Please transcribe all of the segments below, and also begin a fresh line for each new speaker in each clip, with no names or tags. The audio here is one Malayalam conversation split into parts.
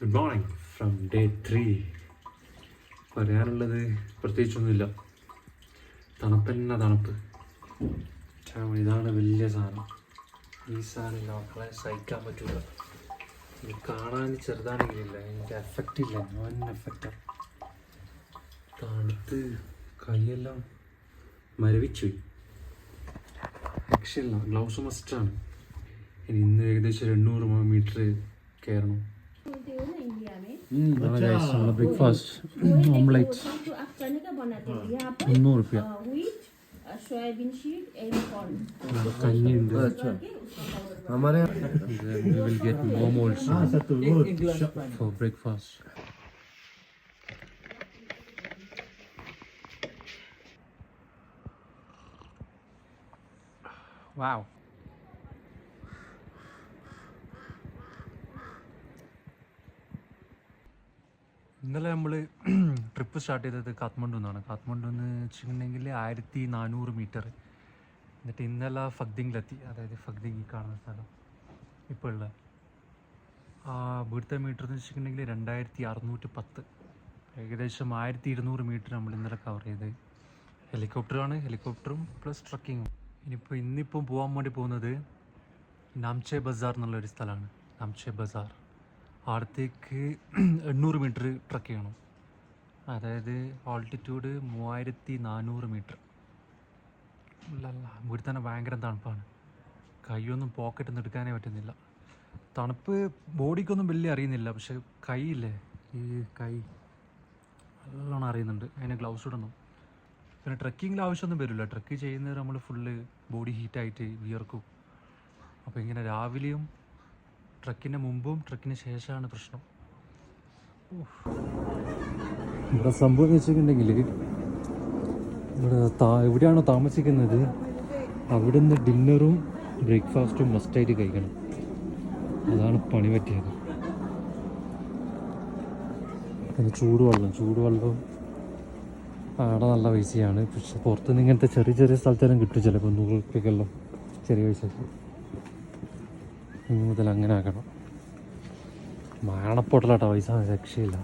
Good morning from day 3. പറയാനുള്ളത് പ്രത്യേകിച്ചൊന്നുമില്ല. തണുപ്പന്നെ തണുപ്പ്. ഇതാണ് വലിയ സാധനം. ഈ സാധനം മക്കളെ സഹിക്കാൻ പറ്റില്ല. ഇത് കാണാൻ ചെറുതാണെങ്കിലില്ല, എനിക്ക് എഫക്റ്റ് ഇല്ല, നോൺ എഫക്റ്റാണ്. തണുത്ത് കൈയെല്ലാം മരവിച്ചു. രക്ഷയില്ല. ഗ്ലൗസ് മസ്റ്റാണ്. ഇനി ഇന്ന് ഏകദേശം 200 മീറ്റർ കയറണം. ब्रेकफास्ट ऑमलेट 300 रुपया.
Soybean sheet and corn.
अच्छा, हमारे we will get momo also for breakfast. Wow. ഇന്നലെ നമ്മൾ ട്രിപ്പ് സ്റ്റാർട്ട് ചെയ്തത് കാത്മണ്ഡു നിന്നാണ്. കാത്മണ്ഡു എന്ന് വെച്ചിട്ടുണ്ടെങ്കിൽ 1400 മീറ്റർ. എന്നിട്ട് ഇന്നലെ ഫഗ്ദിങ്ങിലെത്തി. അതായത് ഫഗ്ദിങ് ഈ കാണുന്ന സ്ഥലം ഇപ്പോൾ ഉള്ള ഇവിടുത്തെ മീറ്റർ എന്ന് വെച്ചിട്ടുണ്ടെങ്കിൽ 2610. ഏകദേശം 1200 മീറ്റർ നമ്മൾ ഇന്നലെ കവർ ചെയ്ത്. ഹെലികോപ്റ്ററും പ്ലസ് ട്രക്കിങ്ങും. ഇന്നിപ്പം പോകാൻ വേണ്ടി പോകുന്നത് നാംചെ ബസാർ എന്നുള്ളൊരു സ്ഥലമാണ്. നാംചെ ബസാർ അവിടത്തേക്ക് 800 മീറ്റർ ട്രക്ക് ചെയ്യണം. അതായത് ഓൾട്ടിറ്റ്യൂഡ് 3400 മീറ്റർ. ഇവിടെ തന്നെ ഭയങ്കര തണുപ്പാണ്. കൈയൊന്നും പോക്കറ്റിൽ നിന്ന് എടുക്കാനേ പറ്റുന്നില്ല. തണുപ്പ് ബോഡിക്കൊന്നും വലിയ അറിയുന്നില്ല, പക്ഷെ കൈയില്ലേ, ഈ കൈ നല്ലോണം അറിയുന്നുണ്ട്. അതിന് ഗ്ലൗസ് ഇടണം. പിന്നെ ട്രക്കിങ്ങിൽ ആവശ്യമൊന്നും വരില്ല. ട്രക്ക് ചെയ്യുന്നത് നമ്മൾ ഫുള്ള് ബോഡി ഹീറ്റായിട്ട് വിയർക്കും. അപ്പോൾ ഇങ്ങനെ രാവിലെയും ട്രക്കിന് മുമ്പും ട്രക്കിന് ശേഷമാണ് പ്രശ്നം. ഇവിടെ സംഭവം എന്ന് വെച്ചിട്ടുണ്ടെങ്കിൽ ഇവിടെ എവിടെയാണോ താമസിക്കുന്നത് അവിടെ നിന്ന് ഡിന്നറും ബ്രേക്ക്ഫാസ്റ്റും മസ്റ്റായിട്ട് കഴിക്കണം. അതാണ് പണി പറ്റിയത്. പിന്നെ ചൂടുവെള്ളം അവിടെ നല്ല പൈസയാണ്. പക്ഷെ പുറത്തുനിന്ന് ഇങ്ങനത്തെ ചെറിയ ചെറിയ സ്ഥലത്തെല്ലാം കിട്ടും. ചിലപ്പോൾ 100 രൂപയ്ക്കെല്ലാം ചെറിയ പൈസക്ക്. ഇനി മുതൽ അങ്ങനെ ആക്കണം. മാണപ്പൊട്ടലാട്ടോ പൈസ, രക്ഷയില്ല.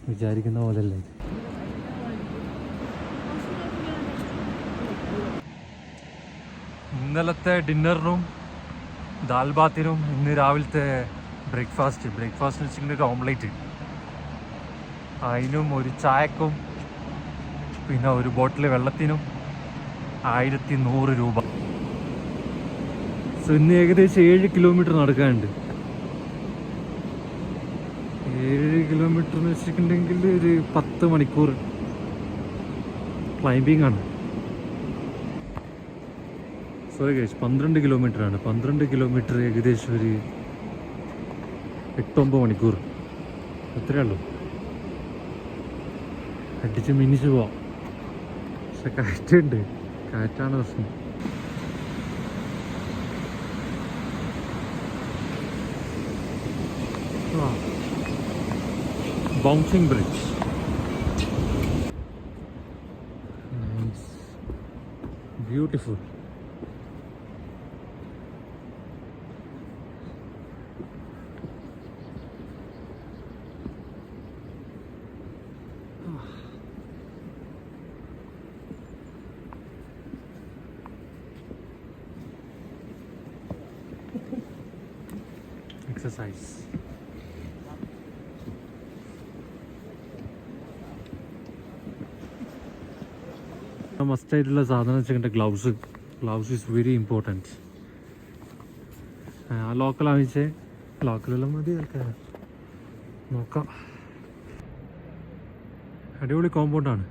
വിചാരിക്കുന്ന പോലെയല്ല ഇത്. ഇന്നലത്തെ ഡിന്നറിനും ദാൽ ബാത്തിനും ഇന്ന് രാവിലത്തെ ബ്രേക്ക്ഫാസ്റ്റ് വെച്ചിട്ടുണ്ടെങ്കിൽ ഓംലേറ്റ്, അതിനും ഒരു ചായക്കും പിന്നെ ഒരു ബോട്ടിൽ വെള്ളത്തിനും 1100 രൂപ. സോ ഇന്ന് ഏകദേശം 7 കിലോമീറ്റർ നടക്കാനുണ്ട്. 7 കിലോമീറ്റർ എന്ന് വെച്ചിട്ടുണ്ടെങ്കിൽ ഒരു 10 മണിക്കൂർ ക്ലൈംബിംഗ് ആണ്. സോറി ഗൈസ്, 12 കിലോമീറ്റർ ആണ്. 12 കിലോമീറ്റർ ഏകദേശം ഒരു 8-9 മണിക്കൂർ അത്രയേ ഉള്ളൂ. അടിച്ച് മിനിച്ച് പോവാം. പക്ഷെ കാറ്റുണ്ട്, കാറ്റാണ് പ്രശ്നം. Bouncing bridge. Nice. Beautiful. Exercise. മസ്റ്റായിട്ടുള്ള സാധനം വെച്ചിട്ട് ഗ്ലൗസ് ഈസ് വെരി ഇമ്പോർട്ടൻറ്റ്. ലോക്കലാണ് വെച്ചാൽ ലോക്കലെല്ലാം മതി. നോക്കാം. അടിപൊളി കോമ്പൗണ്ടാണ്.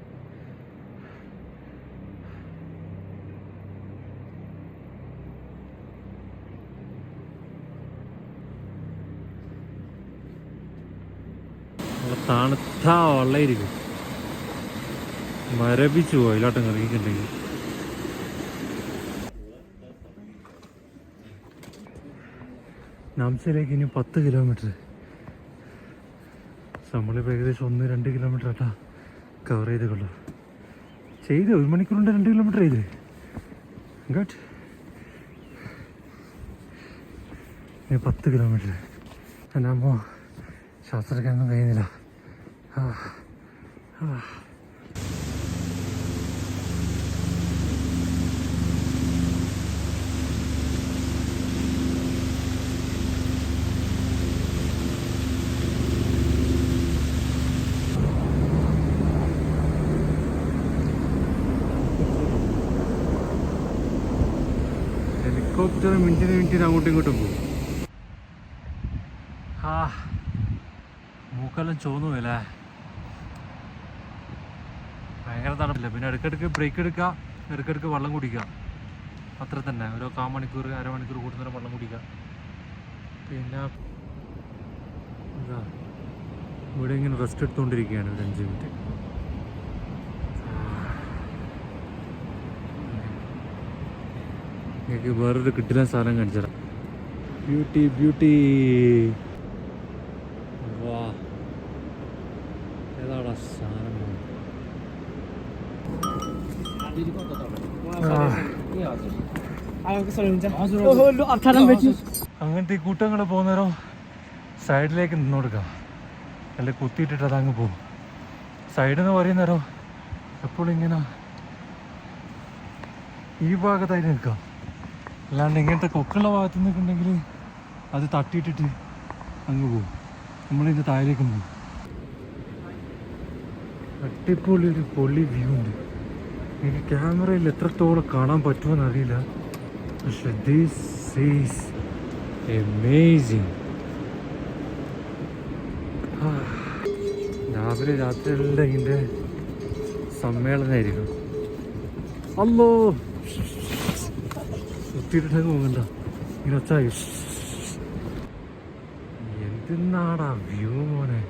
തണുത്ത വെള്ളമായിരിക്കും. മരവിച്ചു പോയി അതിലോട്ടം കറിയിട്ടുണ്ടെങ്കിൽ. നാംചയിലേക്ക് ഇനി 10 കിലോമീറ്റർ. നമ്മളിപ്പോൾ ഏകദേശം 1-2 കിലോമീറ്റർ ആട്ടാ കവർ ചെയ്തേക്കുള്ളൂ. 1 മണിക്കൂർ കൊണ്ട് 2 കിലോമീറ്റർ ചെയ്ത്. ഗുഡ്. 10 കിലോമീറ്റർ. എൻ്റെ അമ്മ ശാസ്ത്രക്കാരൊന്നും കഴിയുന്നില്ല. ഹെലികോപ്റ്റർ മിനിറ്റിന് അങ്ങോട്ടും ഇങ്ങോട്ടും പോകും. മൂക്കെല്ലാം ചോന്നു പോയല്ലേ. ഭയങ്കര തണുപ്പില്ല. പിന്നെ ഇടയ്ക്കിടയ്ക്ക് ബ്രേക്ക് എടുക്കുക, ഇടയ്ക്കിടയ്ക്ക് വെള്ളം കുടിക്കുക, അത്ര തന്നെ. ഓരോ 1/4 മണിക്കൂർ അരമണിക്കൂർ കൂടുന്നേരം വെള്ളം കുടിക്കുക. പിന്നെ എന്താ ഇവിടെ ഇങ്ങനെ റെസ്റ്റ് എടുത്തുകൊണ്ടിരിക്കുകയാണ് ഒരു 5 മിനിറ്റ്. എനിക്ക് വേറൊരു കിട്ടില്ല സാധനം കാണിച്ചതാ. ബ്യൂട്ടി വാ, ഏതാടാ സാധനം? അങ്ങനത്തെ ഈ കൂട്ടങ്ങൾ പോകുന്നേരോ സൈഡിലേക്ക് നിന്ന് കൊടുക്കുക, അല്ലെ കുത്തിയിട്ടിട്ട് അതങ്ങ് പോകും. സൈഡ് എന്ന് പറയുന്നേരോ എപ്പോഴും ഇങ്ങനെ ഈ ഭാഗത്തായിട്ട് നിൽക്കുക. അല്ലാണ്ട് ഇങ്ങനത്തെ കൊക്കുള്ള ഭാഗത്ത് നിൽക്കുന്നുണ്ടെങ്കിൽ അത് തട്ടിയിട്ടിട്ട് അങ്ങ് പോകും. നമ്മളിതിൻ്റെ താഴേക്കും പോകും. അടിപൊളി ഒരു പൊളി വ്യൂ ഉണ്ട്. എനിക്ക് ക്യാമറയിൽ എത്രത്തോളം കാണാൻ പറ്റുമെന്ന് അറിയില്ല, പക്ഷെ ദിസ് ഈസ് അമേസിങ്. രാവിലെ രാത്രിയെല്ലാം ഇതിൻ്റെ സമ്മേളനമായിരിക്കും. അല്ലോ കുത്തിയിട്ടങ്ങ് പോകണ്ട, ഇങ്ങനെ ഒച്ചായി. എന്തിനാടാ വ്യൂ മോനെ.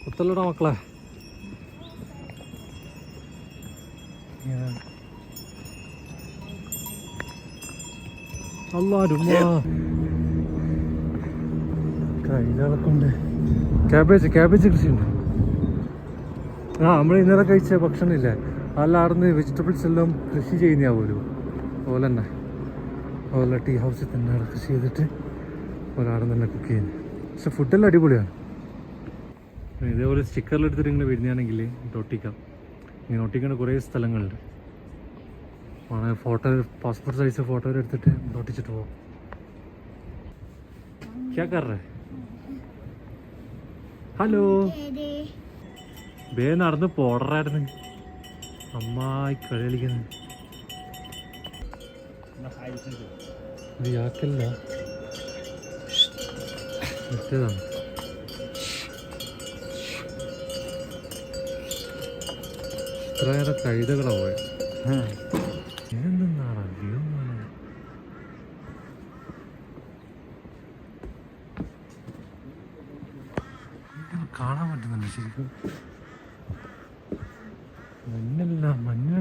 കുത്തല്ലടാ മക്കളെ. കൈകളൊക്കെ ക്യാബേജ് കൃഷിയുണ്ട്. നമ്മൾ ഇന്നലെ കഴിച്ച ഭക്ഷണമില്ലേ, അല്ല അവിടുന്ന് വെജിറ്റബിൾസ് എല്ലാം കൃഷി ചെയ്യുന്ന പോലും അതുപോലെ തന്നെ. അതുപോലെ ടീ ഹൗസിൽ തന്നെ കൃഷി ചെയ്തിട്ട് ഒരാടെ തന്നെ കുക്ക് ചെയ്യുന്നത്. പക്ഷെ ഫുഡെല്ലാം അടിപൊളിയാണ്. ഇതേപോലെ സ്റ്റിക്കറിലെടുത്തിട്ട് ഇങ്ങനെ വരുന്നതാണെങ്കിൽ ഒട്ടിക്കാം. ഇങ്ങനെ ഒട്ടിക്കേണ്ട കുറേ സ്ഥലങ്ങളുണ്ട്. ഫോട്ടോ പാസ്പോർട്ട് സൈസ് ഫോട്ടോ എടുത്തിട്ട് ഒട്ടിച്ചിട്ട് പോവാം. ക്യാ കർ രേ? ഹലോ, ബേ നടന്ന് പോടറായിരുന്നു. അമ്മായി കളി കളിക്കുന്നത് ഇത് യാക്കല്ല, മറ്റേതാണ്. ഇത്രയേറെ കഴുതകളാ പോയത്. ഇതെന്താണ് വ്യൂ? കാണാൻ പറ്റുന്നുണ്ട് ശരിക്കും. മഞ്ഞല്ല, മഞ്ഞ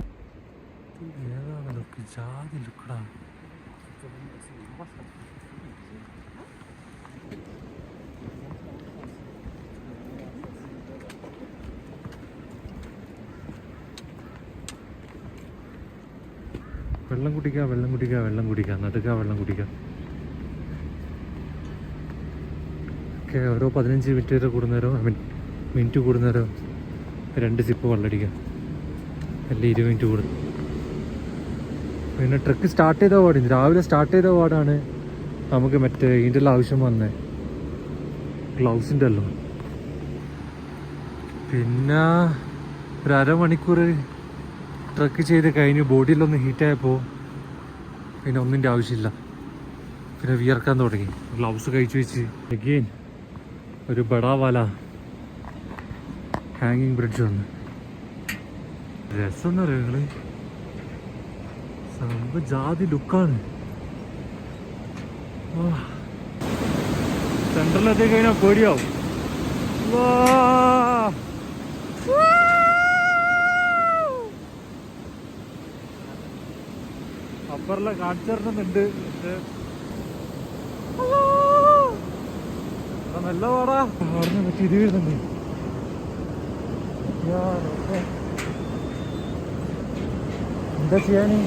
ഏതാണ് ലുക്ക്? ജാതി ലുക്കടാ. വെള്ളം കുടിക്കുക, വെള്ളം കുടിക്കുക, വെള്ളം കുടിക്കുക, നടുക്കുക, വെള്ളം കുടിക്കുക. ഒക്കെ ഓരോ 15 മിനിറ്റ് കൂടുന്നേരോ മിനിറ്റ് കൂടുന്നേരോ 2 സിപ്പ് വെള്ളമടിക്കുക, അല്ല 20 മിനിറ്റ് കൂടും. പിന്നെ ട്രക്ക് സ്റ്റാർട്ട് ചെയ്ത പാട്, രാവിലെ സ്റ്റാർട്ട് ചെയ്ത പാടാണ് നമുക്ക് മറ്റേ ഇതിൻ്റെ എല്ലാം ആവശ്യം വന്നേ, ഗ്ലൗസിൻ്റെ എല്ലാം. പിന്നെ ഒരു അരമണിക്കൂർ ട്രക്ക് ചെയ്ത് കഴിഞ്ഞ് ബോഡിയിലൊന്ന് ഹീറ്റായപ്പോൾ പിന്നെ ഒന്നിൻ്റെ ആവശ്യമില്ല. പിന്നെ വിയർക്കാൻ തുടങ്ങി. ഗ്ലൗസ് കഴിച്ചു വെച്ച് അഗെയിൻ ഒരു ബടാ വാല ഹാങ്ങിങ് ബ്രിഡ്ജ് വന്ന്. രസം എന്ന് പറയുക നിങ്ങള് സംഭവം ജാതി ലുക്കാണ്. സെൻട്രലെത്തി കഴിഞ്ഞാൽ പേടിയാവും. അപ്പറിലെ കാണിച്ചറിനുണ്ട്. നല്ല പാടാ പറഞ്ഞ പറ്റി ഇത് വരുന്നുണ്ട്. എന്താ ചെയ്യാന്?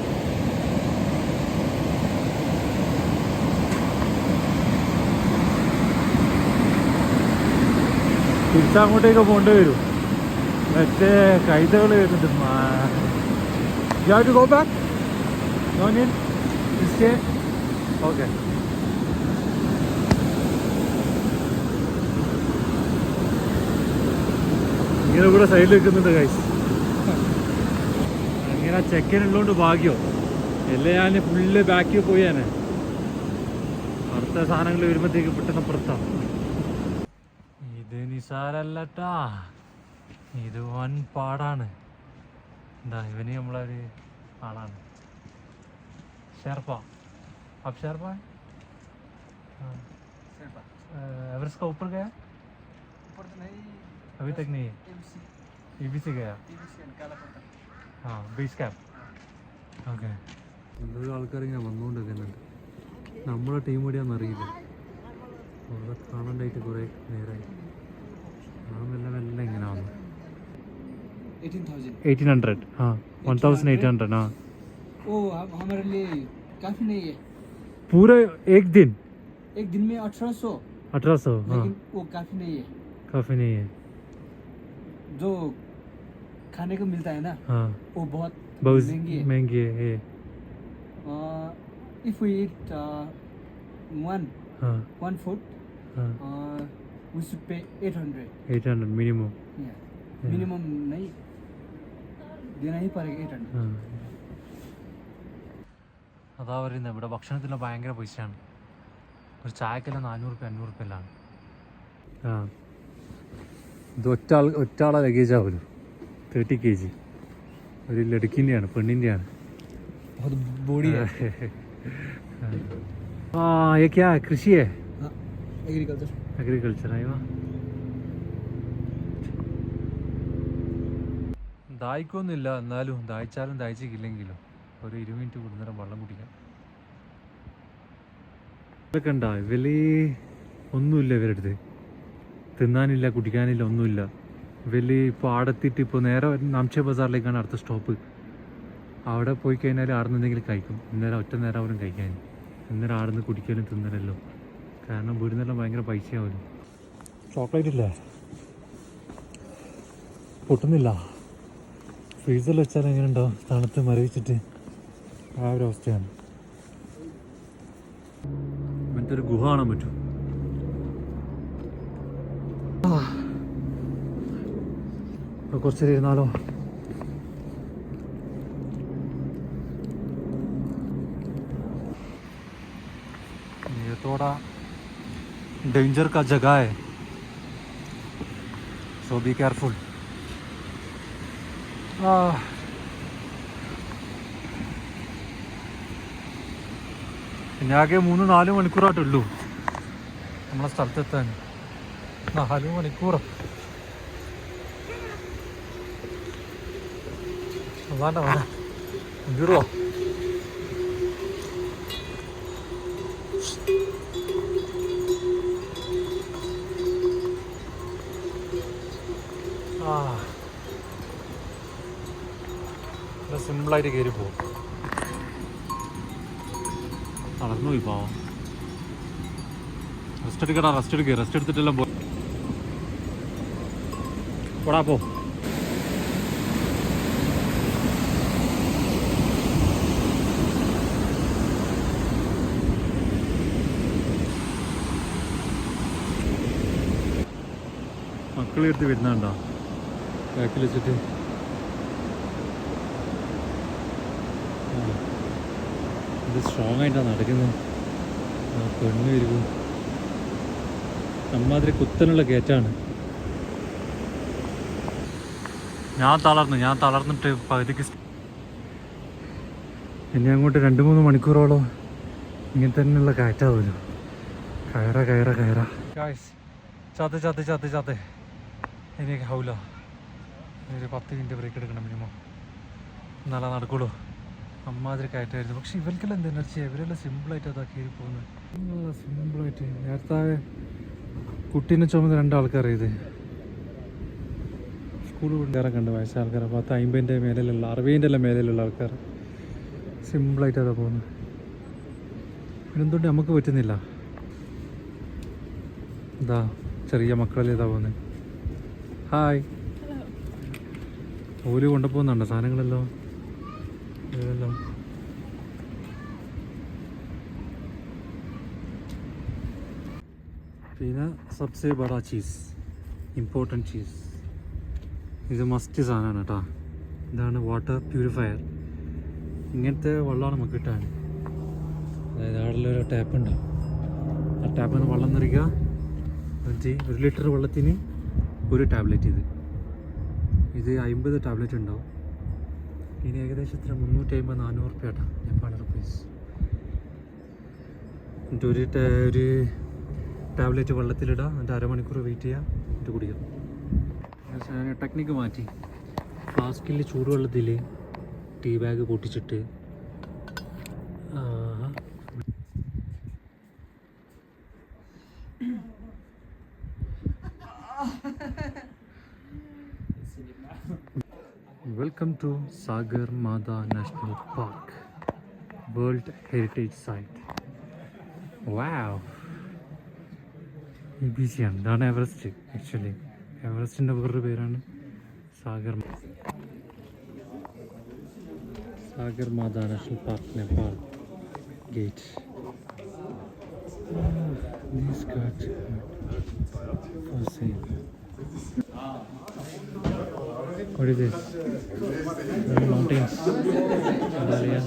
തിരിച്ചങ്ങോട്ടേക്ക് പോകേണ്ടി വരും. മറ്റേ കൈതകൾ വരുന്നുണ്ട്. You have to go back? No need? You stay? Okay. ഇങ്ങനെ ഇവിടെ സൈഡിൽ വെക്കുന്നുണ്ട് ഗൈസ്. അങ്ങനെ ചെക്കനുള്ളതുകൊണ്ട് ഭാഗ്യം. എല്ലാം ഞാൻ ഫുള്ള് ബാക്കിൽ പോയാനെ. അടുത്ത സാധനങ്ങൾ വരുമ്പോഴത്തേക്ക് പെട്ടെന്ന് പുറത്താം. ഇത് നിസാരല്ലട്ടാ, ഇത് വൻ പാടാണ്. എന്താ ഇവന് നമ്മളൊരു ആളാണ്. ഷെർപ്പ अब शेरपा है। एवरेस्ट का ऊपर गया?
ऊपर तो नहीं,
अभी तक नहीं है। EBC गया? हाँ, बेस कैंप. ഓക്കെ. എന്തൊരു ആൾക്കാർ ഇങ്ങനെ വന്നുകൊണ്ടിരിക്കുന്നുണ്ട്. നമ്മളെ ടീം കൂടിയാണെന്നറിയില്ല. അവിടെ കാണാണ്ടായിട്ട് കുറേ നേരമായി. ആ മെല്ലെ മെല്ലെ ഇങ്ങനെ വന്നു. 1800. हाँ 1800. हाँ
वो हमारे लिए काफी नहीं है.
पूरा एक दिन
में 1800.
1800. हाँ
लेकिन वो काफी नहीं है.
काफी नहीं है.
जो खाने को मिलता है ना,
हाँ
वो बहुत
महंगी है.
If we eat
हाँ
one food,
हाँ
we should pay 800.
800 minimum.
Yeah. Minimum नहीं देना ही पड़ेगा 800.
അതാ പറയുന്നത് ഇവിടെ ഭക്ഷണത്തിന് ഭയങ്കര പൈസയാണ്. ഒരു ചായക്കെല്ലാം 400-500 എല്ലാം. ആ ഇത് ഒറ്റാളെ ലഗേജ് ആവുമല്ലോ. 30 kg. ഒരു ലടുക്കിൻ്റെയാണ്, പെണ്ണിൻ്റെയാണ്.
बहुत बड़ी है.
ये क्या है? कृषि है?
एग्रीकल्चर
है वाह. ദാഹിക്കൊന്നുമില്ല, എന്നാലും ദാഹിച്ചാലും ദാഹിച്ചില്ലെങ്കിലും ഒരു 20 മിനിറ്റ് കൂടുന്നേരം വെള്ളം കുടിക്കാം. ഇതൊക്കെ ഉണ്ടാ ഇവല് ഒന്നുമില്ല ഇവരുടെ അടുത്ത്. തിന്നാനില്ല, കുടിക്കാനില്ല, ഒന്നുമില്ല. ഇവല് ഇപ്പോൾ ആടെത്തിയിട്ട് ഇപ്പോൾ നേരെ നാംചെ ബസാറിലേക്കാണ് അടുത്ത സ്റ്റോപ്പ്. അവിടെ പോയി കഴിഞ്ഞാൽ അവിടെ നിന്ന് എന്തെങ്കിലും കഴിക്കും. ഇന്നേരം ഒറ്റ നേരം അവരും കഴിക്കാൻ. ഇന്നേരം അവിടെ നിന്ന് കുടിക്കലും തിന്നലല്ലോ. കാരണം വീടുന്നെല്ലാം ഭയങ്കര പൈസയാവുമല്ലോ. ചോക്ലേറ്റ് ഇല്ലേ പൊട്ടുന്നില്ല. ഫ്രീസറിൽ വെച്ചാൽ എങ്ങനെ ഉണ്ടാവും? തണുത്ത് മരവിച്ചിട്ട് ആ ഒരു അവസ്ഥയാണ്. ഇങ്ങനത്തെ ഒരു ഗുഹ കാണാൻ പറ്റും. കുറച്ചേരം ഇരുന്നാലോ? ये थोड़ा डेंजर का जगह है, सो बी केयरफुल. പിന്നെ ആകെ 3-4 മണിക്കൂറായിട്ടുള്ളൂ നമ്മളെ സ്ഥലത്തെത്താൻ. 4 മണിക്കൂർ. അതാണ്ട വേണ്ട എന്തിടുവോ? സിമ്പിളായിട്ട് കയറി പോകും. നടന്നു പോയി പാവം. റെസ്റ്റ് എടുക്കടാ, റെസ്റ്റ് എടുത്തിട്ടെല്ലാം പോടാ പോ. മക്കളെടുത്ത് വരുന്നുണ്ടോ ബാക്കിൽ വെച്ചിട്ട്? ഇത് സ്ട്രോങ് ആയിട്ടാണ് നടക്കുന്നത്. ആ പെണ്ണ് വരും. നമ്മാതിരി കുത്തനുള്ള കയറ്റാണ്. ഞാൻ തളർന്നിട്ട് പകുതിക്ക് ഇനി അങ്ങോട്ട് 2-3 മണിക്കൂറോളം ഇങ്ങനെ തന്നെയുള്ള കയറ്റാവുമല്ലോ. കയറ ചാത്ത ഇനി ഹൗല ഒരു 10 മിനിറ്റ് ബ്രേക്ക് എടുക്കണം മിനിമം, എന്നാലേ നടക്കുള്ളൂ. അമ്മാതിരി കയറ്റായിരുന്നു. പക്ഷെ ഇവർക്കെല്ലാം എന്ത് എനർജി, ഇവരെല്ലാം സിമ്പിളായിട്ട് അതാക്കി പോകുന്നത്. സിമ്പിളായിട്ട് നേരത്തെ കുട്ടീനെ ചുമന്ന് 2 ആൾക്കാരെ ഇത് സ്കൂൾ കൊണ്ടുവരാറൊക്കെ ഉണ്ട്. വയസ്സായ ആൾക്കാർ 50 മേലിലുള്ള 60 മേലിലുള്ള ആൾക്കാർ സിമ്പിളായിട്ട് അതാ പോകുന്നത്. പിന്നെന്തുകൊണ്ട് നമുക്ക് പറ്റുന്നില്ല? ഇതാ ചെറിയ മക്കളല്ലേ ഇതാ പോകുന്നത്. ഹായ്. ഓല് കൊണ്ടുപോകുന്നുണ്ടോ സാധനങ്ങളെല്ലാം? ഇതെല്ലാം പിന്നെ സബ്സെ ബഡാ ചീസ്, ഇമ്പോർട്ടൻറ്റ് ചീസ്. ഇത് മസ്റ്റ് സാധനമാണ് കേട്ടോ. ഇതാണ് വാട്ടർ പ്യൂരിഫയർ. ഇങ്ങനത്തെ വെള്ളമാണ് നമുക്ക് കിട്ടാൻ. അതായത് അവിടെ ഒരു ടാപ്പ് ഉണ്ടാവും. ആ ടാപ്പിൽ നിന്ന് വെള്ളം നിറയ്ക്കുക. എന്നിട്ട് 1 ലിറ്റർ വെള്ളത്തിന് 1 ടാബ്ലറ്റ്. ഇത് 50 ടാബ്ലറ്റ് ഉണ്ടാവും. ഇനി ഏകദേശം 350-400 റുപ്യ കേട്ടോ, നേപ്പാളി റുപ്പീസ്. എന്നിട്ട് ഒരു ടാബ്ലറ്റ് വെള്ളത്തിലിടുക. എന്നിട്ട് അരമണിക്കൂർ വെയിറ്റ് ചെയ്യുക. എന്നിട്ട് കുടിക്കുക. ടെക്നിക്ക് മാറ്റി. ഫ്ലാസ്കിൽ ചൂടുവെള്ളത്തിൽ ടീ ബാഗ് പൊട്ടിച്ചിട്ട് welcome to Sagarmatha national park, world heritage site. Wow, ബിസിയാണ്. ഇതാണ് എവറസ്റ്റ്. ആക്ച്വലി എവറസ്റ്റിൻ്റെ വേറൊരു പേരാണ് Sagarmatha national park, Nepal gate. What is this? Mountains. Himalayas.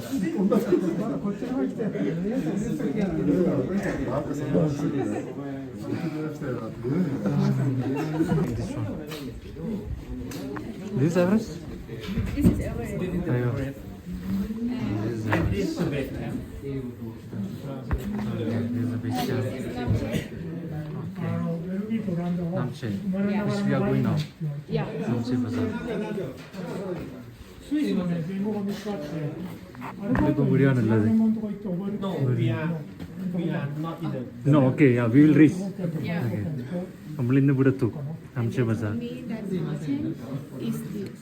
This one. This is Everest?
This is Everest.
Ayyo. This is Everest. Okay, this is a big camp. Okay. Namche. Which we are going now.
Yeah.
Namche Bazaar. ഇതിപ്പോൾ വീഡിയോയാണുള്ളത്. No, okay, yeah, we will reach.
Yeah.
Okay. നമ്മൾ ഇന്ന് ഇവിടെ എത്തും. Namche Bazaar.
Me, that mountain is this.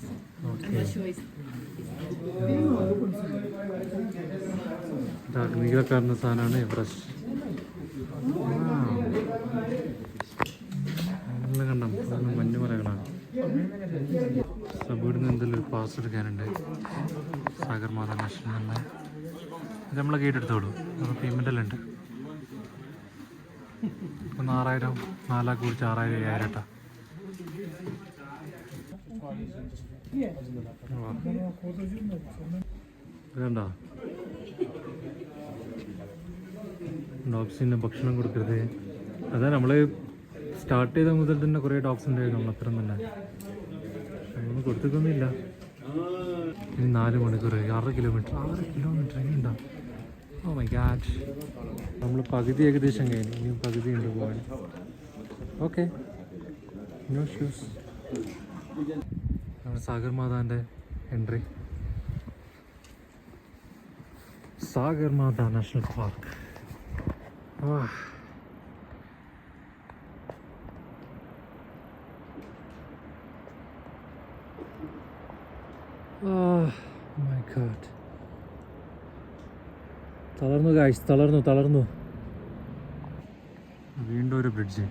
Okay.
I'm not sure it's
നീല കാണുന്ന സാധനമാണ് എവറസ്റ്റ്. നല്ല കണ്ടം മഞ്ഞുമലകളാണ്. ഇവിടുന്ന് എന്തെങ്കിലും ഒരു പാസ് എടുക്കാനുണ്ട്. സാഗർ മാത നാഷണൽ തന്നെ. ഇത് നമ്മളെ ഗേറ്റ് എടുത്തോളൂ. നമ്മൾ പേയ്മെൻ്റ് എല്ലാം ഉണ്ട്. ഇപ്പം 6000, 4 ആൾക്ക് കുറിച്ച് 6000, 5000 കേട്ടോ. വേണ്ട, ഡോഗ്സിന് ഭക്ഷണം കൊടുക്കരുത്. അതാ നമ്മൾ സ്റ്റാർട്ട് ചെയ്ത മുതൽ തന്നെ കുറേ ഡോഗ്സ് ഉണ്ടായിരുന്നു. നമ്മളത്ര തന്നെ ഒന്നും കൊടുത്തിട്ടൊന്നുമില്ല. ഇനി 4 മണിക്കൂർ, 6 കിലോമീറ്റർ ഇനി ഉണ്ടാവും. ഓ മൈ ഗാഡ്, നമ്മൾ പകുതി ഏകദേശം കഴിഞ്ഞു. ഇനിയും പകുതി ഉണ്ട് പോകാൻ. Okay, no shoes. സാഗർ മാതാൻ്റെ entry. Sagarmatha national park. My god, തളർന്നു ഗായ്സ്, തളർന്നു. വീണ്ടും ഒരു ബ്രിഡ്ജ്.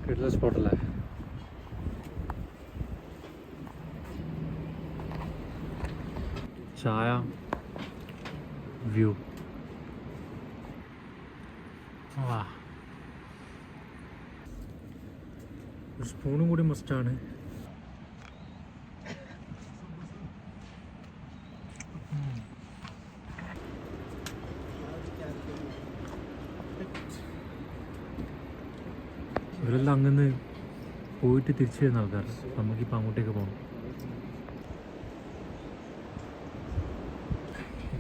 കിട്ടുന്ന സ്പോട്ടല്ലേ. ചായ, വ്യൂ. വാ, ഒരു സ്പൂണും കൂടി മസ്റ്റാണ്. അവരെല്ലാം അങ്ങനെ പോയിട്ട് തിരിച്ചു വരുന്ന ആൾക്കാർ. നമുക്കിപ്പോൾ അങ്ങോട്ടേക്ക് പോകണം.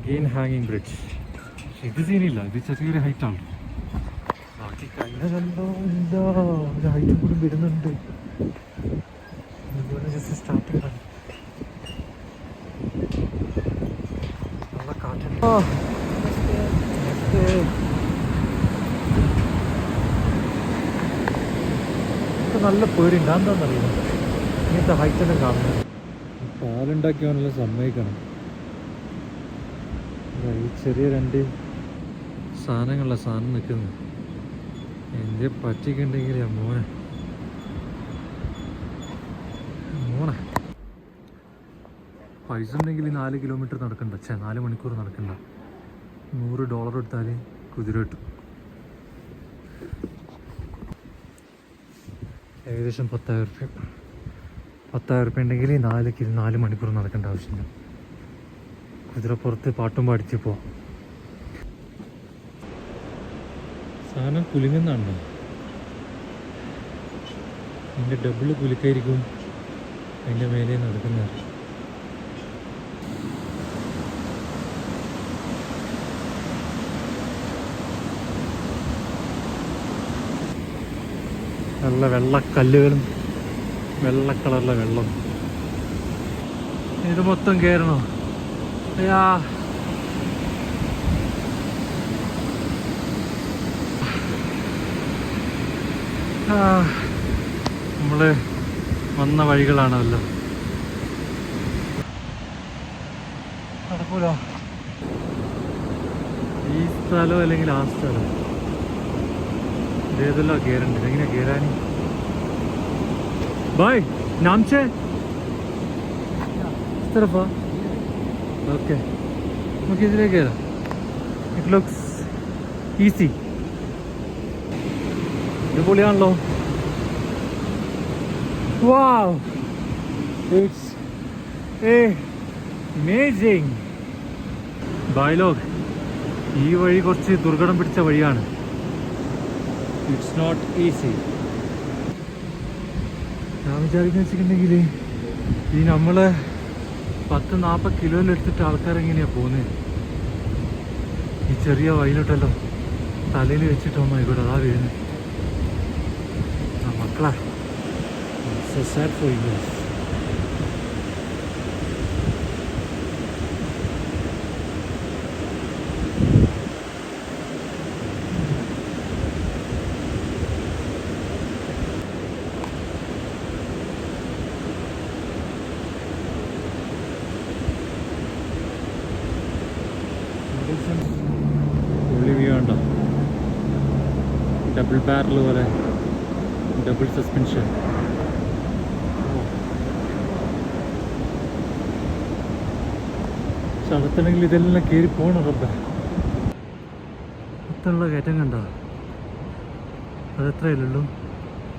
ഗെയിൻ ഹാങ്ങിങ് ബ്രിഡ്ജ്. ഇത് സീനില്ല, ഇത് ചെറിയൊരു ഹൈറ്റാണ്. ബാക്കി കഴിഞ്ഞല്ലോ എന്താ ഒരു ഹൈറ്റും കൂടി വരുന്നുണ്ട്. അതുപോലെ ജസ്റ്റ് സ്റ്റാർട്ടിങ് ആണ്. നല്ല കാറ്റുണ്ട്. നല്ല പേടിയുണ്ട്. എന്താണെന്നറിയില്ല ഇങ്ങനത്തെ ഹൈറ്റെല്ലാം കാണുന്നത്. പാലുണ്ടാക്കിയവനെല്ലാം സമ്മതിക്കണം. ഈ ചെറിയ രണ്ട് സാധനം നിൽക്കുന്നു. എന്തേ പറ്റിക്കുണ്ടെങ്കിൽ മോനെ പൈസ ഉണ്ടെങ്കിൽ 4 കിലോമീറ്റർ നടക്കണ്ട, 4 മണിക്കൂർ നടക്കണ്ട. $100 എടുത്താൽ കുതിര കിട്ടും. ഏകദേശം 10,000 രൂപ. 10,000 രൂപ ഉണ്ടെങ്കിൽ 4 മണിക്കൂർ നടക്കേണ്ട ആവശ്യമില്ല. കുതിരപ്പുറത്ത് പാട്ടും പാടിച്ച് പോവാം. സാധനം കുലുങ്ങുന്നുണ്ടോ? അതിൻ്റെ ഡബിള് കുലുക്കായിരിക്കും അതിൻ്റെ മേലെ നടക്കുന്നത്. നല്ല വെള്ളക്കല്ലുകളും വെള്ള കളറിലെ വെള്ളം. ഇത് മൊത്തം കയറണോ? അയ്യാ, നമ്മള് വന്ന വഴികളാണല്ലോ. നടക്കൂലോ ഈ സ്ഥലം അല്ലെങ്കിൽ ആ സ്ഥലം. ഇതേതല്ലോ കയറണ്ട്. എങ്ങനെയാ കയറാൻ? ബായ് നാംചേ സ്ഥലപ്പാ. ഓക്കെ, നമുക്ക് ഇതിലേക്ക് കയറാം. It looks easy. ഇത് പൊളിയാണല്ലോ. Wow, it's amazing. ബൈ ലോഗ്, ഈ വഴി കുറച്ച് ദുർഘടം പിടിച്ച വഴിയാണ്. It's not easy. ഞാൻ വിചാരിക്കുന്ന വെച്ചിട്ടുണ്ടെങ്കിൽ ഈ നമ്മള് 10-40 കിലോയിലെടുത്തിട്ട് ആൾക്കാരെങ്ങനെയാണ് പോകുന്നത്? ഈ ചെറിയ വഴിയിലോട്ടല്ലോ തലയിൽ വെച്ചിട്ടൊന്നും ആയിക്കോട്ടെ അതാ വീഴുന്നത്. മക്കളാ, so sad for you guys. ഉള്ളി വ്യൂ ഉണ്ടോ? ഡബിൾ ബാരൽ പോലെ, ഡബിൾ സസ്പെൻഷൻ. പക്ഷെ അടുത്തുണ്ടെങ്കിൽ ഇതെല്ലാം കയറി പോകണം. റബ്ബ, അത്തുള്ള കയറ്റം കണ്ട അതെത്രയല്ലുള്ളൂ.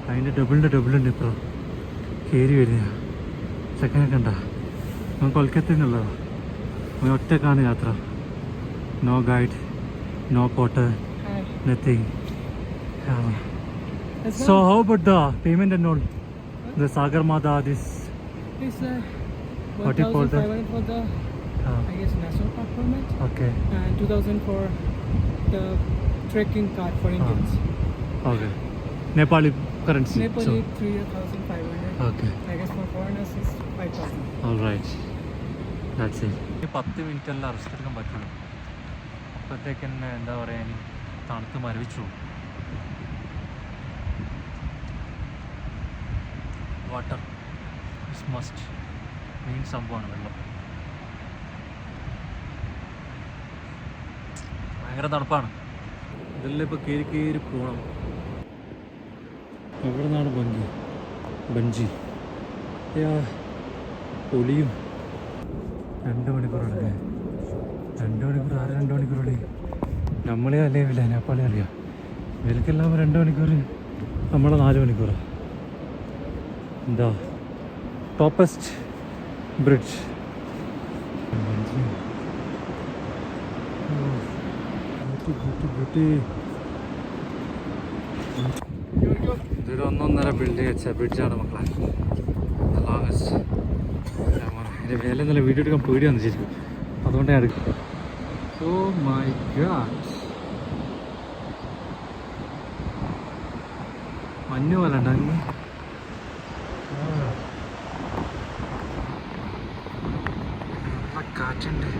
അതിൻ്റെ ഡബിളുണ്ട്. ഇപ്പോൾ കയറി വരിക. ചെക്കനെ കണ്ട അവൻ കൊൽക്കത്തയിൽ നിന്നുള്ളതാണ്. അവൻ ഒറ്റക്കാണ് യാത്ര. No guide, no porter, nothing. So how about the payment and all? The Sagar Mada, this.
It's
What do you call that?
1,500 for the, I guess, national park permit,
Okay.
and 2,000 for the trekking card for Indians.
Okay. Nepali currency.
Nepali 3,500.
Okay.
I guess for foreigners it's 5,000.
All right. That's it. 10 minute എല്ലാം റെസ്റ്റ് എടുക്കാൻ പറ്റുള്ളൂ. അപ്പോഴത്തേക്ക് തന്നെ എന്താ പറയുക, ഇനി തണുത്ത് മരവിച്ചു. Water is must. മെയിൻ സംഭവമാണ് വെള്ളം. ഭയങ്കര തണുപ്പാണ്. ഇതെല്ലാം ഇപ്പോൾ കയറി പോകണം. എവിടെ നിന്നാണ് ബഞ്ചി പൊളിയും. 2 മണിക്കൂറാണ്. 2 മണിക്കൂർ. 2 മണിക്കൂറോടെ നമ്മളെ അറിയില്ല, നേപ്പാളെ അറിയാം. ഇവർക്കെല്ലാം 2 മണിക്കൂർ, നമ്മളെ 4 മണിക്കൂറാണ്. എന്താ ടോപ്പസ്റ്റ് ബ്രിഡ്ജ്. ഇത് ഇതൊരു 1.5 ബിൽഡിംഗ് വെച്ച ബ്രിഡ്ജാണ് മക്കളെ. ലോങ്ങസ്റ്റ്. എൻ്റെ മേലെ നല്ല വീഡിയോ എടുക്കാൻ പേടിയാന്ന് ശരിക്കും, അതുകൊണ്ടേ എടുക്കും. ഓ മൈ ഗാഡ്, മഞ്ഞ് പോലെ ഉണ്ട് അങ്ങ്. നല്ല കാറ്റുണ്ട്.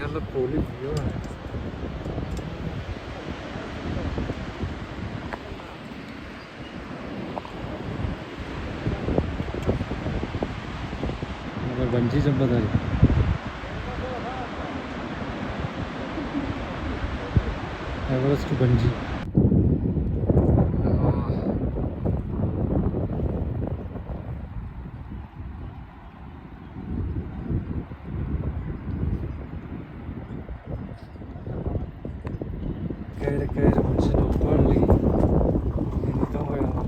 നല്ല പൊളി വ്യൂ ആണ്. ബഞ്ചി ജമ്പതായി. Everest bungee. കയറി കയറി മനുഷ്യൻ്റെ പള്ളി നിൽക്കാൻ പോയാണ്.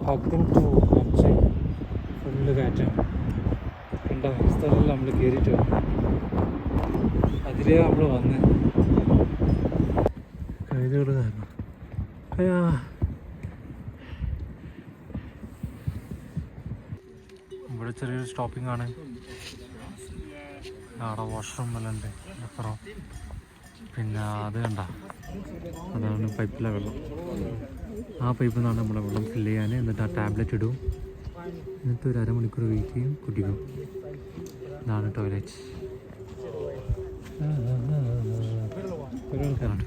ഹഗ്ഗിങ് ടു നാംചെ ഫുള്ള് കാറ്റാണ്. കണ്ട സ്ഥലം നമ്മൾ കയറിയിട്ട് അതിലേ നമ്മൾ വന്ന് കൈതകൾ കാരണം അയ്യാ. ഇവിടെ ചെറിയൊരു സ്റ്റോപ്പിംഗ് ആണ്. അവിടെ വാഷ്റൂം എല്ലാം ഉണ്ട് അപ്പുറം. പിന്നെ അത് കണ്ട, അതാണ് പൈപ്പിലെ വെള്ളം. ആ പൈപ്പിൽ നിന്നാണ് നമ്മളെ വെള്ളം ഫില്ല് ചെയ്യാൻ. എന്നിട്ട് ആ ടാബ്ലറ്റ് ഇടും, എന്നിട്ട് ഒരു അരമണിക്കൂർ വെയിറ്റ് ചെയ്യും, കുടിക്കും. ഇതാണ് ടോയ്ലറ്റ്. ഒരാൾക്കാരുണ്ട്.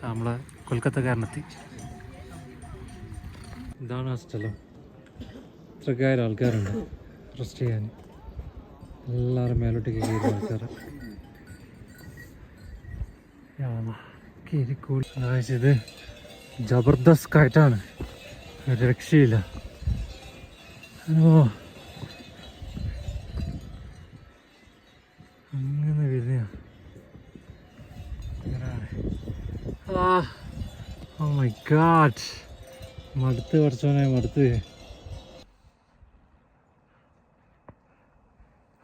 നമ്മളെ കൊൽക്കത്തക്കാരനെത്തി. ഇതാണ് ആ സ്ഥലം. ഇത്രക്കായിരം ആൾക്കാരുണ്ട് റെസ്റ്റ് ചെയ്യാൻ. എല്ലാവരും മേലോട്ടേക്ക് കയറിയ ആൾക്കാർ. ഇത് ജബർദസ്ത് കയറ്റാണ്, ഒരു രക്ഷയില്ല. ഓ അങ്ങനെ വരുന്ന ഓ മൈ ഗാഡ്, മടുത്ത് കുറച്ചോനെ മടുത്ത്.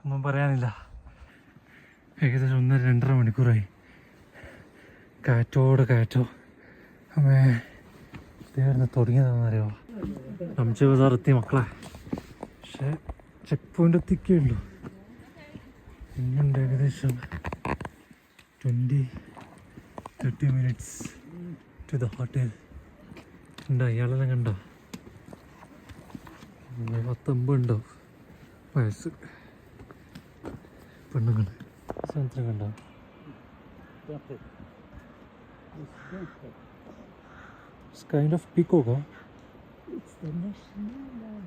ഒന്നും പറയാനില്ല. ഏകദേശം 1-2.5 മണിക്കൂറായി കാറ്റോട് കാറ്റോ. അമ്മേ ഇതായിരുന്നു തുടങ്ങിയതാണെന്നറിയോ. നാംചെ ബസാർ എത്തി മക്കളെ. പക്ഷേ ചെക്ക് പോയിന്റ് എത്തിക്കേ ഉള്ളൂ. ഇന്നുണ്ട് ഏകദേശം 20-30 മിനിറ്റ്സ് ടു ദ ഹോട്ടൽ. ഉണ്ടോ ഇയാളെല്ലാം കണ്ടോ? 19 ഉണ്ടോ വയസ്സ് പെണ്ണുങ്ങൾ. സാധനത്തിന് കണ്ടോ? It's kind of peacock, huh?
It's the national.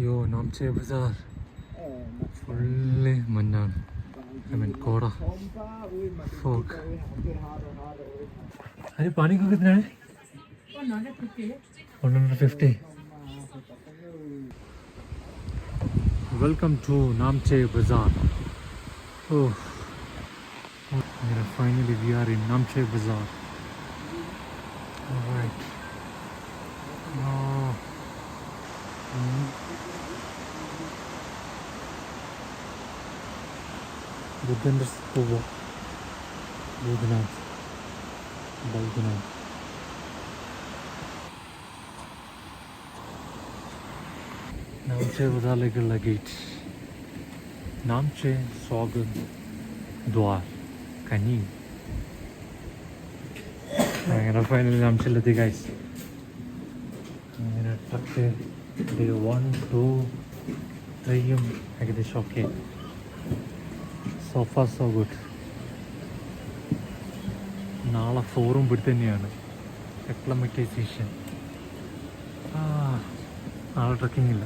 Yo, Namche Bazaar full മഞ്ഞാണ്. I mean കോട, fog. अरे पानी को कितना है? 150. Welcome to Namche Bazaar. Oh, finally we are in Namche Bazaar. All right. Oh. Budhendra Stupa, Bhudanath, Bhudanath. Namche ബസാറിലേക്കുള്ള ഗേറ്റ്. നാംചെ സ്വാഗത് ദ്വാർ കനി. അങ്ങനെ ഫൈനലി നാംചെയിലെത്തി ഗൈസ്. അങ്ങനെ ട്രക്ക് ഡേ 1, 2, 3 ഏകദേശം okay. So far so good. നാളെ 4 ഇവിടെ തന്നെയാണ് അക്ലമറ്റൈസേഷൻ. നാളെ ട്രക്കിംഗ് ഇല്ല.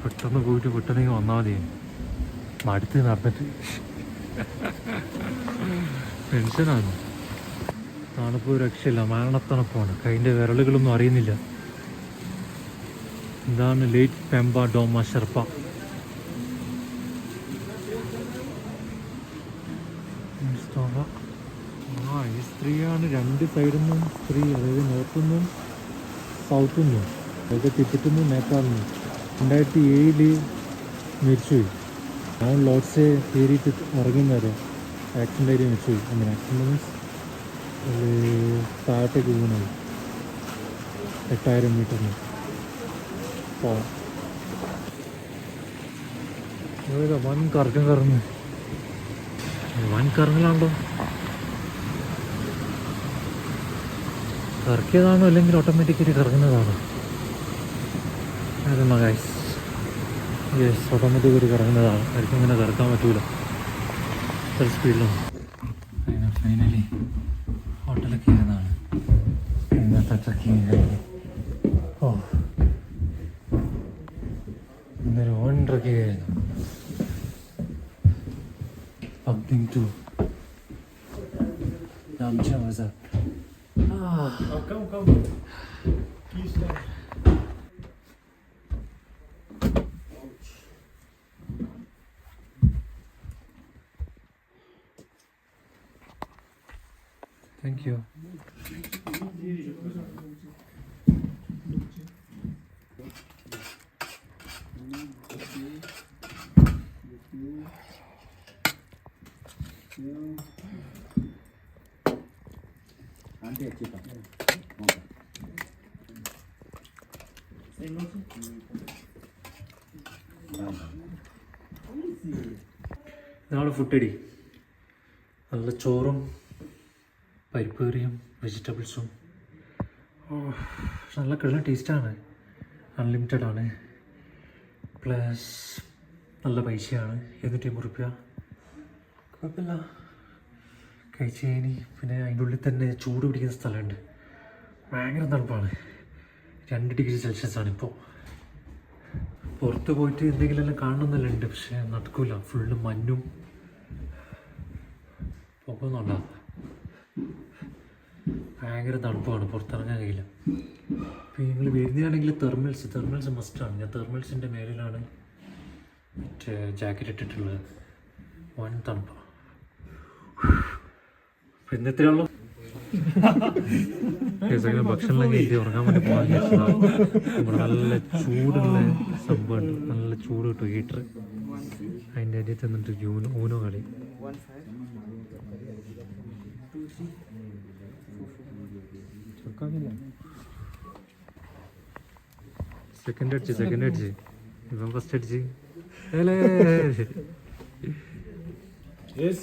പെട്ടെന്ന് പോയിട്ട് പെട്ടെന്ന് വന്നാൽ മതി. മടുത്ത് നടന്നിട്ട് ടെൻഷനാണ്. തണുപ്പ് രക്ഷയില്ല, മരണത്തണുപ്പാണ്. കൈൻ്റെ വിരലുകളൊന്നും അറിയുന്നില്ല. ഇതാണ് ലേറ്റ് പെമ്പ ഡോമ ഷെർപ്പ. ഈ സ്ത്രീയാണ് 2 സൈഡിൽ നിന്നും സ്ത്രീ, അതായത് നോർത്തിൽ നിന്നും സൗത്തിൽ നിന്നും അതൊക്കെ ടിക്കറ്റിൽ നിന്ന് നേപ്പാളിൽ നിന്ന് 2007 മരിച്ചുപോയി. അവൻ ലോഡ്സ് കയറിയിട്ട് ഇറങ്ങുന്നവരെ ആക്സിഡൻ്റ് ആയിട്ട് മരിച്ചുപോയി. അങ്ങനെ ആക്സിഡൻറ്റ് മീൻസ് താഴത്തേക്ക് പോകുന്നത് 8000 മീറ്ററിന് പോവാം. വൻ കറക്കം കറങ്ങ്, വൻ കറങ്ങലാണല്ലോ. കറക്കിയതാണോ അല്ലെങ്കിൽ ഓട്ടോമാറ്റിക്കലി കറങ്ങുന്നതാണോ? അതൊന്നും ഗൈസ്, യെസ്, ഓട്ടോമാറ്റിക്കലി കറങ്ങുന്നതാണ്. ആയിരിക്കും ഇങ്ങനെ കറക്കാൻ പറ്റൂല ഇത്ര സ്പീഡിലൊന്നും. ഫൈനലി ഹോട്ടലൊക്കെ ഇരുന്നതാണ് ഇന്നത്തെ ട്രക്കിങ് കഴിഞ്ഞ്. ഓ, ഇന്നൊരു 1 ട്രക്കിങ് ആയിരുന്നു. Something to Namcha was up.
Come. Please stand.
Thank you. ഇതാണ് ഫുഡ് അടി. നല്ല ചോറും പരിപ്പ് കറിയും വെജിറ്റബിൾസും. നല്ല കിടന്ന ടേസ്റ്റാണ്. അൺലിമിറ്റഡ് ആണ്, പ്ലസ് നല്ല പൈസയാണ്. 250 രൂപ. കുഴപ്പമില്ല, കഴിച്ച് കഴിഞ്ഞ്. പിന്നെ അതിൻ്റെ ഉള്ളിൽ തന്നെ ചൂട് പിടിക്കുന്ന സ്ഥലമുണ്ട്. ഭയങ്കര തണുപ്പാണ്. 2 ഡിഗ്രി സെൽഷ്യസ് ആണ് ഇപ്പോൾ. പുറത്ത് പോയിട്ട് എന്തെങ്കിലുമെല്ലാം കാണണമെന്നെല്ലാം ഉണ്ട്, പക്ഷേ നടക്കില്ല. ഫുള്ള് മഞ്ഞും പൊക്കൊന്നുണ്ടാ. ഭയങ്കര തണുപ്പാണ്, പുറത്തിറങ്ങാൻ കഴിയില്ല. അപ്പോൾ നിങ്ങൾ വരുന്നതാണെങ്കിൽ തെർമൽസ് മസ്റ്റാണ്. ഞാൻ തെർമൽസിൻ്റെ മേലിലാണ് മറ്റേ ജാക്കറ്റ് ഇട്ടിട്ടുള്ളത്. വൻ തണുപ്പാണ്. അപ്പോൾ ഇന്നത്തെ ഉള്ളൂ ഭക്ഷണം കഴിഞ്ഞ് ഉറങ്ങാൻ വേണ്ടി പോകാൻ ഇവിടെ നല്ല ചൂടുള്ള സംഭവമുണ്ട്. നല്ല ചൂട് കിട്ടും ഹീറ്റർ. അതിൻ്റെ അടിയിൽ തന്നിട്ട് ഊനോ കളി. സെക്കൻഡ് അടിച്ച് ഇവൻ ഫസ്റ്റ് അടിച്ച്.
Yes.